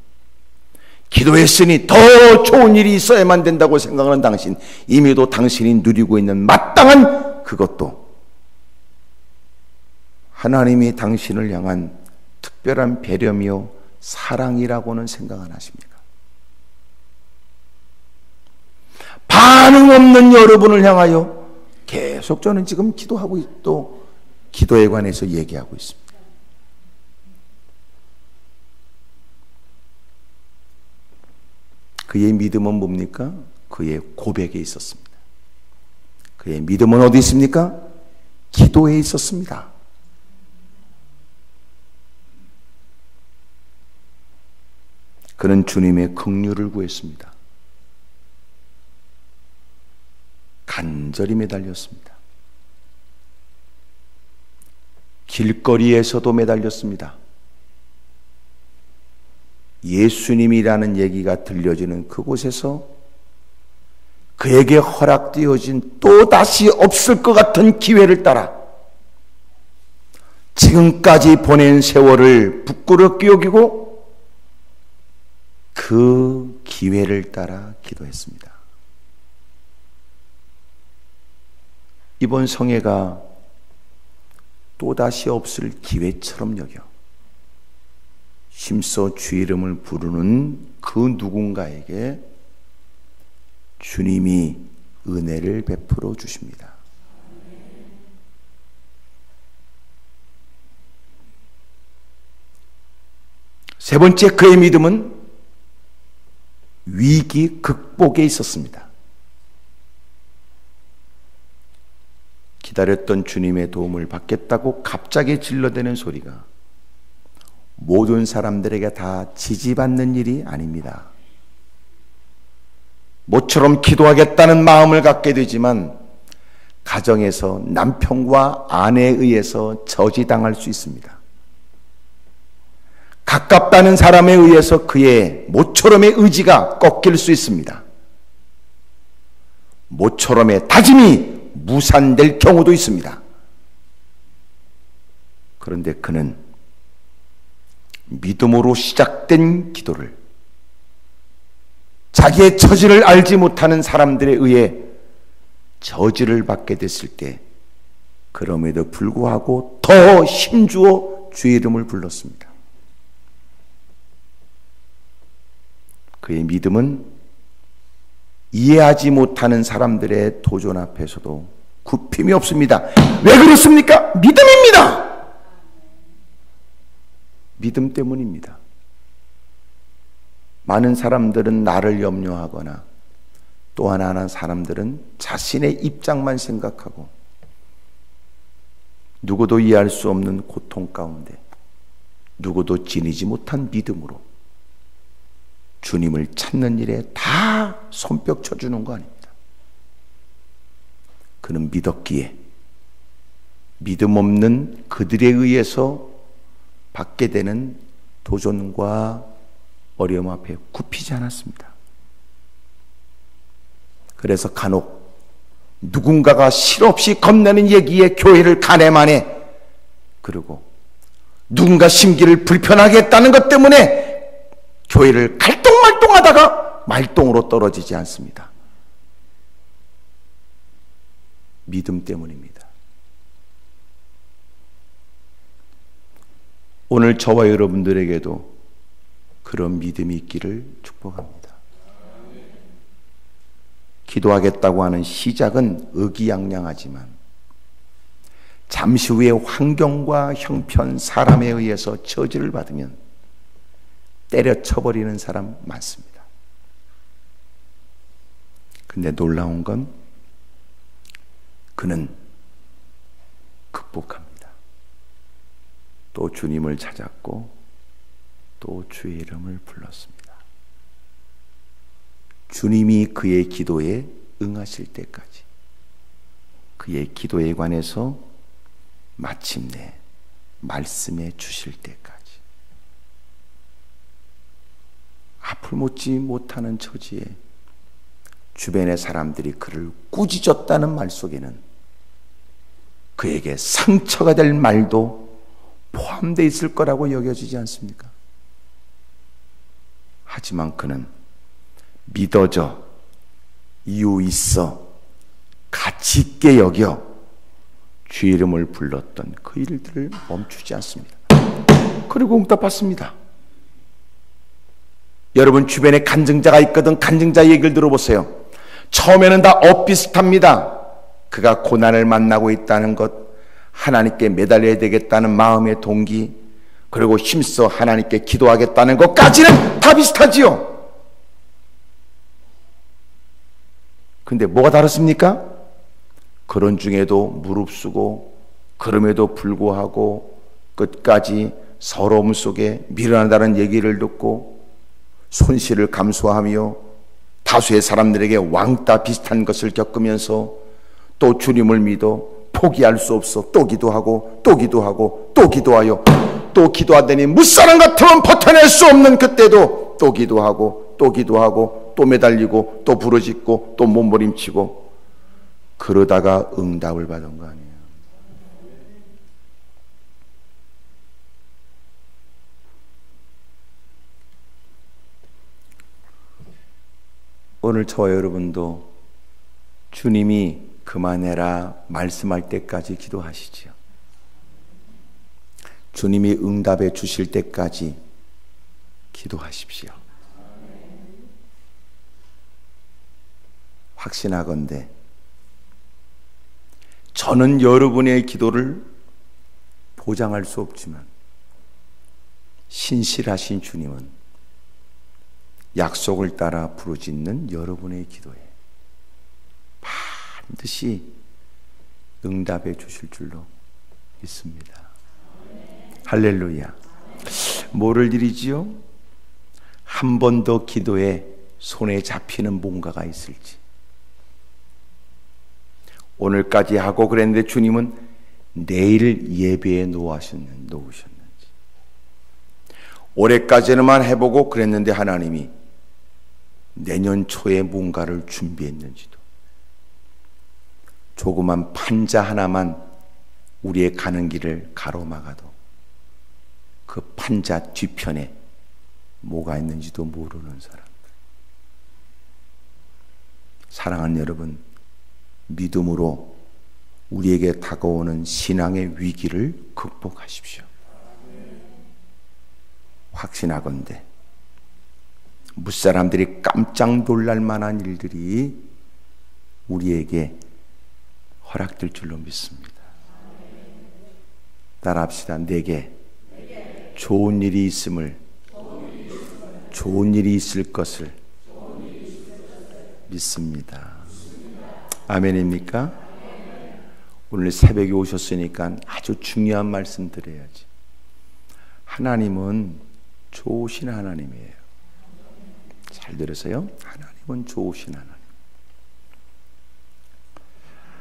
기도했으니 더 좋은 일이 있어야만 된다고 생각하는 당신, 이미도 당신이 누리고 있는 마땅한 그것도 하나님이 당신을 향한 특별한 배려며 사랑이라고는 생각 안 하십니까? 반응 없는 여러분을 향하여 계속 저는 지금 기도하고 또 기도에 관해서 얘기하고 있습니다. 그의 믿음은 뭡니까? 그의 고백에 있었습니다. 그의 믿음은 어디 있습니까? 기도에 있었습니다. 그는 주님의 긍휼을 구했습니다. 간절히 매달렸습니다. 길거리에서도 매달렸습니다. 예수님이라는 얘기가 들려지는 그곳에서 그에게 허락되어진 또다시 없을 것 같은 기회를 따라 지금까지 보낸 세월을 부끄럽게 여기고 그 기회를 따라 기도했습니다. 이번 성회가 또다시 없을 기회처럼 여겨 힘써 주 이름을 부르는 그 누군가에게 주님이 은혜를 베풀어 주십니다. 세 번째, 그의 믿음은 위기 극복에 있었습니다. 기다렸던 주님의 도움을 받겠다고 갑자기 질러대는 소리가 모든 사람들에게 다 지지받는 일이 아닙니다. 모처럼 기도하겠다는 마음을 갖게 되지만 가정에서 남편과 아내에 의해서 저지당할 수 있습니다. 가깝다는 사람에 의해서 그의 모처럼의 의지가 꺾일 수 있습니다. 모처럼의 다짐이 무산될 경우도 있습니다. 그런데 그는 믿음으로 시작된 기도를 자기의 처지를 알지 못하는 사람들에 의해 저지를 받게 됐을 때 그럼에도 불구하고 더 힘주어 주의 이름을 불렀습니다. 그의 믿음은 이해하지 못하는 사람들의 도전 앞에서도 굽힘이 없습니다. 왜 그렇습니까? 믿음입니다. 믿음 때문입니다. 많은 사람들은 나를 염려하거나 또 하나는 사람들은 자신의 입장만 생각하고 누구도 이해할 수 없는 고통 가운데 누구도 지니지 못한 믿음으로 주님을 찾는 일에 다 손뼉 쳐주는 거 아닙니다. 그는 믿었기에 믿음 없는 그들에 의해서 받게 되는 도전과 어려움 앞에 굽히지 않았습니다. 그래서 간혹 누군가가 실없이 겁내는 얘기에 교회를 가내만해, 그리고 누군가 심기를 불편하게 했다는 것 때문에 교회를 갈똥말똥하다가 말똥으로 떨어지지 않습니다. 믿음 때문입니다. 오늘 저와 여러분들에게도 그런 믿음이 있기를 축복합니다. 기도하겠다고 하는 시작은 의기양양하지만 잠시 후에 환경과 형편, 사람에 의해서 저지를 받으면 때려쳐버리는 사람 많습니다. 근데 놀라운 건 그는 극복합니다. 또 주님을 찾았고 또 주의 이름을 불렀습니다. 주님이 그의 기도에 응하실 때까지, 그의 기도에 관해서 마침내 말씀해 주실 때까지, 앞을 못지 못하는 처지에 주변의 사람들이 그를 꾸짖었다는 말 속에는 그에게 상처가 될 말도 포함되어 있을 거라고 여겨지지 않습니까? 하지만 그는 믿어져, 이유 있어, 가치 있게 여겨 주 이름을 불렀던 그 일들을 멈추지 않습니다. 그리고 응답받습니다. 여러분 주변에 간증자가 있거든 간증자 얘기를 들어보세요. 처음에는 다 엇비슷합니다. 그가 고난을 만나고 있다는 것, 하나님께 매달려야 되겠다는 마음의 동기, 그리고 힘써 하나님께 기도하겠다는 것까지는 다 비슷하지요. 근데 뭐가 다릅니까? 그런 중에도 무릅쓰고 그럼에도 불구하고 끝까지 서러움 속에 미련하다는 얘기를 듣고 손실을 감수하며 다수의 사람들에게 왕따 비슷한 것을 겪으면서 또 주님을 믿어 포기할 수 없어 또 기도하고 또 기도하고 또 기도하여 또 기도하더니 무사람 같으면 버텨낼 수 없는 그때도 또 기도하고 또 기도하고 또 매달리고 또 부르짖고 또 몸부림치고 그러다가 응답을 받은 거 아니에요. 오늘 저와 여러분도 주님이 그만해라 말씀할 때까지 기도하시지요. 주님이 응답해 주실 때까지 기도하십시오. 확신하건대 저는 여러분의 기도를 보장할 수 없지만 신실하신 주님은 약속을 따라 부르짖는 여러분의 기도에 반드시 응답해 주실 줄로 믿습니다. 할렐루야. 뭐를 드리지요? 한 번 더 기도에 손에 잡히는 뭔가가 있을지. 오늘까지 하고 그랬는데 주님은 내일 예배에 놓으셨는지, 올해까지는만 해보고 그랬는데 하나님이 내년 초에 뭔가를 준비했는지도, 조그만 판자 하나만 우리의 가는 길을 가로막아도 그 판자 뒤편에 뭐가 있는지도 모르는 사람들. 사랑하는 여러분, 믿음으로 우리에게 다가오는 신앙의 위기를 극복하십시오. 확신하건대 무사람들이 깜짝 놀랄 만한 일들이 우리에게 허락될 줄로 믿습니다. 따라합시다. 내게 좋은 일이 있음을, 좋은 일이 있을 것을 믿습니다. 아멘입니까? 오늘 새벽에 오셨으니까 아주 중요한 말씀 드려야지. 하나님은 좋으신 하나님이에요. 잘 들으세요? 하나님은 좋으신 하나님.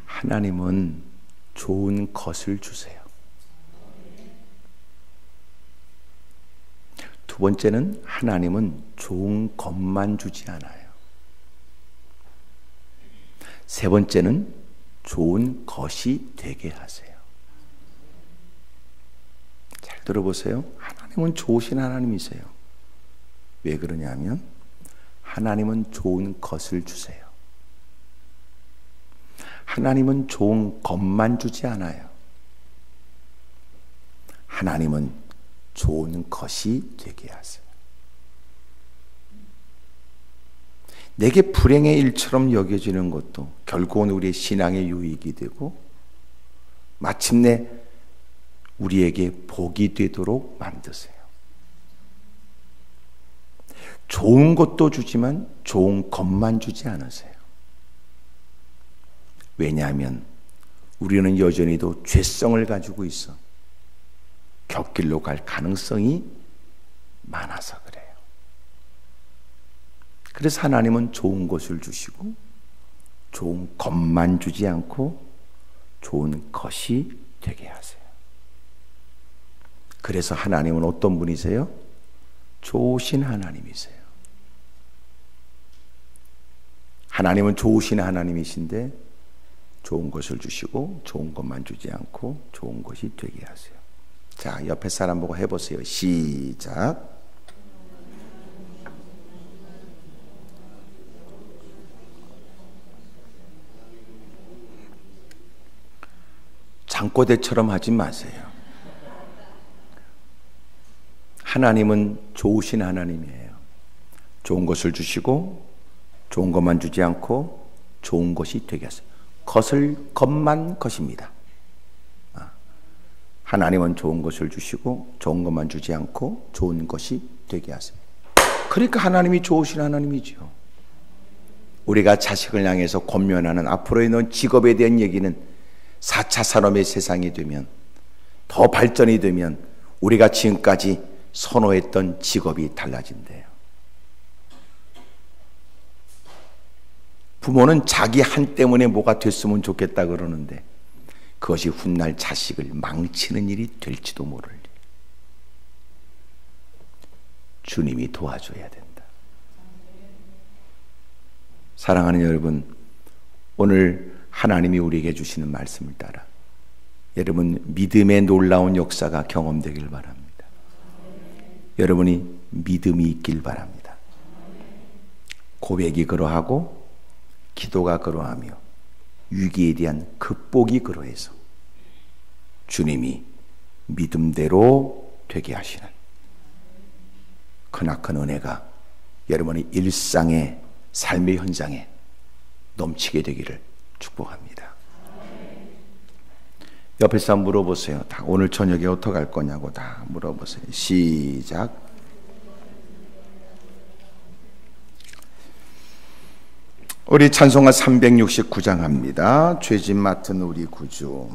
하나님은 좋은 것을 주세요. 두 번째는 하나님은 좋은 것만 주지 않아요. 세 번째는 좋은 것이 되게 하세요. 잘 들어보세요. 하나님은 좋으신 하나님이세요. 왜 그러냐면 하나님은 좋은 것을 주세요. 하나님은 좋은 것만 주지 않아요. 하나님은 좋은 것이 되게 하세요. 내게 불행의 일처럼 여겨지는 것도 결국은 우리의 신앙의 유익이 되고 마침내 우리에게 복이 되도록 만드세요. 좋은 것도 주지만 좋은 것만 주지 않으세요. 왜냐하면 우리는 여전히도 죄성을 가지고 있어 곁길로 갈 가능성이 많아서 그래요. 그래서 하나님은 좋은 것을 주시고 좋은 것만 주지 않고 좋은 것이 되게 하세요. 그래서 하나님은 어떤 분이세요? 좋으신 하나님이세요. 하나님은 좋으신 하나님이신데 좋은 것을 주시고 좋은 것만 주지 않고 좋은 것이 되게 하세요. 자, 옆에 사람 보고 해보세요. 시작. 잠꼬대처럼 하지 마세요. 하나님은 좋으신 하나님이에요. 좋은 것을 주시고 좋은 것만 주지 않고 좋은 것이 되게 하세요. 것만 것입니다. 하나님은 좋은 것을 주시고 좋은 것만 주지 않고 좋은 것이 되게 하세요. 그러니까 하나님이 좋으신 하나님이죠. 우리가 자식을 향해서 권면하는 앞으로 있는 직업에 대한 얘기는 4차 산업의 세상이 되면, 더 발전이 되면 우리가 지금까지 선호했던 직업이 달라진대요. 부모는 자기 한 때문에 뭐가 됐으면 좋겠다 그러는데 그것이 훗날 자식을 망치는 일이 될지도 모를 일. 주님이 도와줘야 된다. 사랑하는 여러분, 오늘 하나님이 우리에게 주시는 말씀을 따라 여러분 믿음의 놀라운 역사가 경험되길 바랍니다. 여러분이 믿음이 있길 바랍니다. 고백이 그러하고 기도가 그러하며 위기에 대한 극복이 그러해서 주님이 믿음대로 되게 하시는 크나큰 은혜가 여러분의 일상의 삶의 현장에 넘치게 되기를 축복합니다. 옆에 사람 물어보세요. 다 오늘 저녁에 어떻게 할 거냐고 다 물어보세요. 시작. 우리 찬송가 369장 합니다. 죄짐 맡은 우리 구주.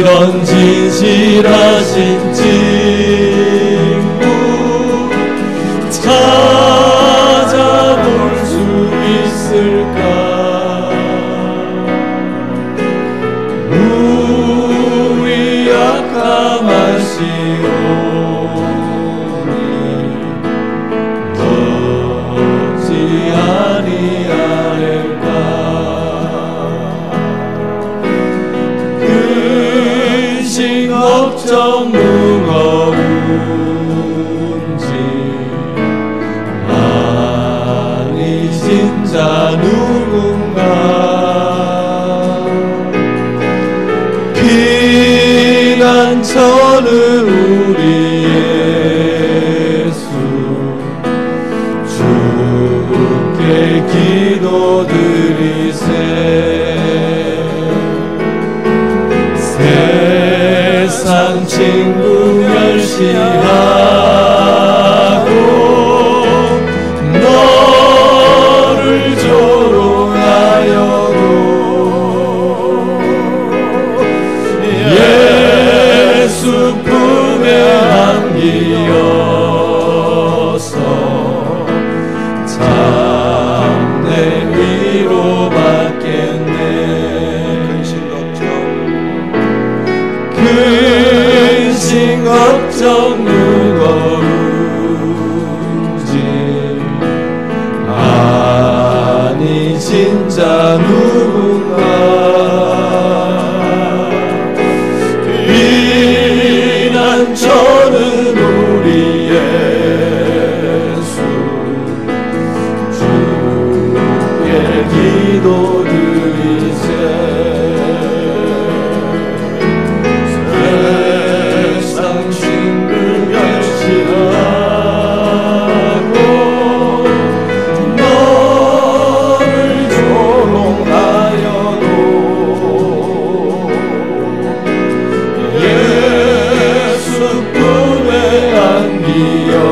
이런 진실하신 친구 찾아볼 수 있을까? 우리 약함하시오니 어찌 아니하릴까? 걱정 무거운지 아니 진짜 누구 의지하고 너를 조롱하여도 예수 품에 안기어서 참 내 위로받겠네. 근심 걱정 무거운지 아니 진짜 누군가 비난처는 우리 예수 주께 기도드리세. 세상 친구 멸시하고 너를 조롱하여도 예수 품에 안기어서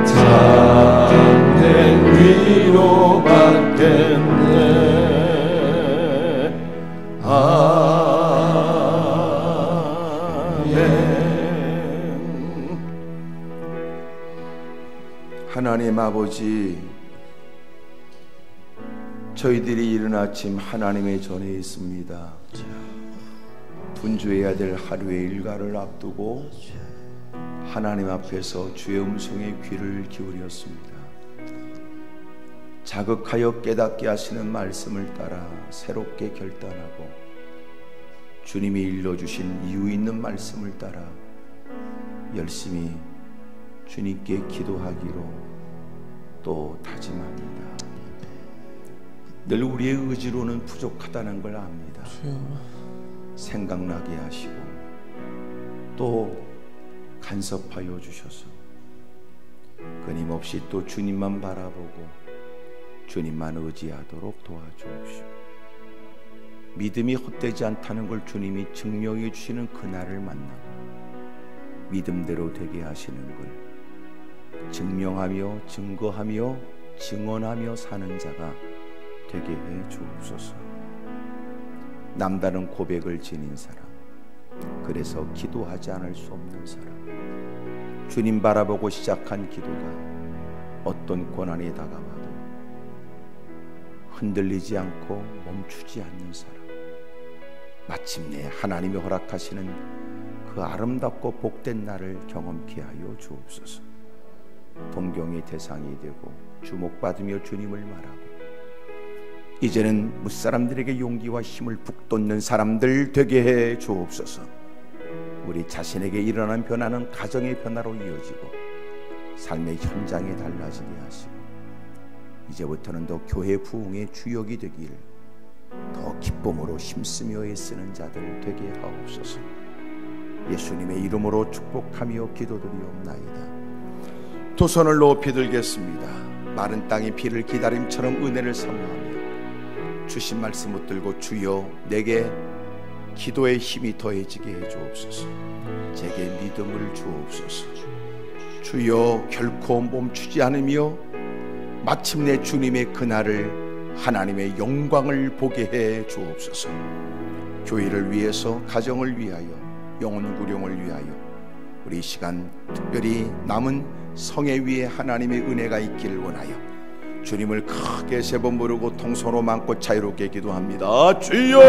참된 위로받겠네. 하나님 아버지, 저희들이 이른 아침 하나님의 전에 있습니다. 분주해야 될 하루의 일과를 앞두고 하나님 앞에서 주의 음성에 귀를 기울였습니다. 자극하여 깨닫게 하시는 말씀을 따라 새롭게 결단하고 주님이 일러주신 이유 있는 말씀을 따라 열심히 주님께 기도하기로 또 다짐합니다. 늘 우리의 의지로는 부족하다는 걸 압니다. 생각나게 하시고 또 간섭하여 주셔서 끊임없이 또 주님만 바라보고 주님만 의지하도록 도와주옵시고, 믿음이 헛되지 않다는 걸 주님이 증명해 주시는 그날을 만나고 믿음대로 되게 하시는 걸 증명하며 증거하며 증언하며 사는 자가 되게 해 주옵소서. 남다른 고백을 지닌 사람, 그래서 기도하지 않을 수 없는 사람, 주님 바라보고 시작한 기도가 어떤 고난이 다가와도 흔들리지 않고 멈추지 않는 사람, 마침내 하나님이 허락하시는 그 아름답고 복된 날을 경험케 하여 주옵소서. 동경의 대상이 되고 주목받으며 주님을 말하고 이제는 무사람들에게 용기와 힘을 북돋는 사람들 되게 해 주옵소서. 우리 자신에게 일어난 변화는 가정의 변화로 이어지고 삶의 현장에 달라지게 하시고 이제부터는 더 교회 부흥의 주역이 되기를 더 기쁨으로 힘쓰며 애쓰는 자들 되게 하옵소서. 예수님의 이름으로 축복하며 기도드리옵나이다. 두 손을 높이 들겠습니다. 마른 땅의 비를 기다림처럼 은혜를 사모하며 주신 말씀 붙들고 주여 내게 기도의 힘이 더해지게 해 주옵소서. 제게 믿음을 주옵소서. 주여 결코 멈추지 않으며 마침내 주님의 그날을 하나님의 영광을 보게 해 주옵소서. 교회를 위해서, 가정을 위하여, 영혼 구령을 위하여 우리 시간 특별히 남은 성회 위에 하나님의 은혜가 있기를 원하여 주님을 크게 세 번 부르고 통성으로 많고 자유롭게 기도합니다. 주여